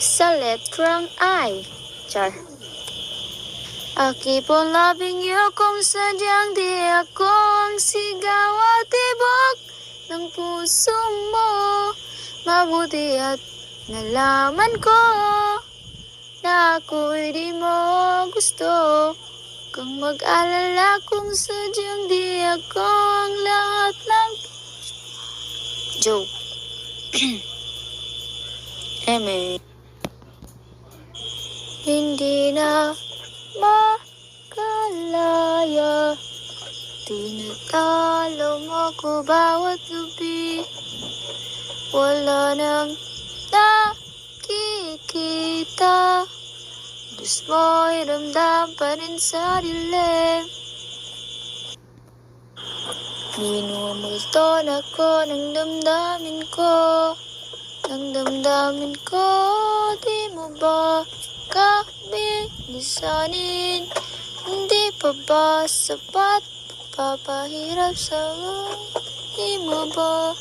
sa letrang I. Char. I keep on loving you kung sadyang di ako ang sigaw at tibok ng puso mo. Mabuti at nalaman ko na ako'y di mo gusto. Kung mag-alala kung sadyang di ako ang lahat ng joke. Eme. Hindi na makalaya, tinatalo mo ko bawat gabi. Wala nang nakikita, gusto mo'y ramdam pa rin sa dilim. Minumulton ako ng damdamin ko, di mo ba kami lisanin? Hindi pa ba sapat papahirap sa di mo ba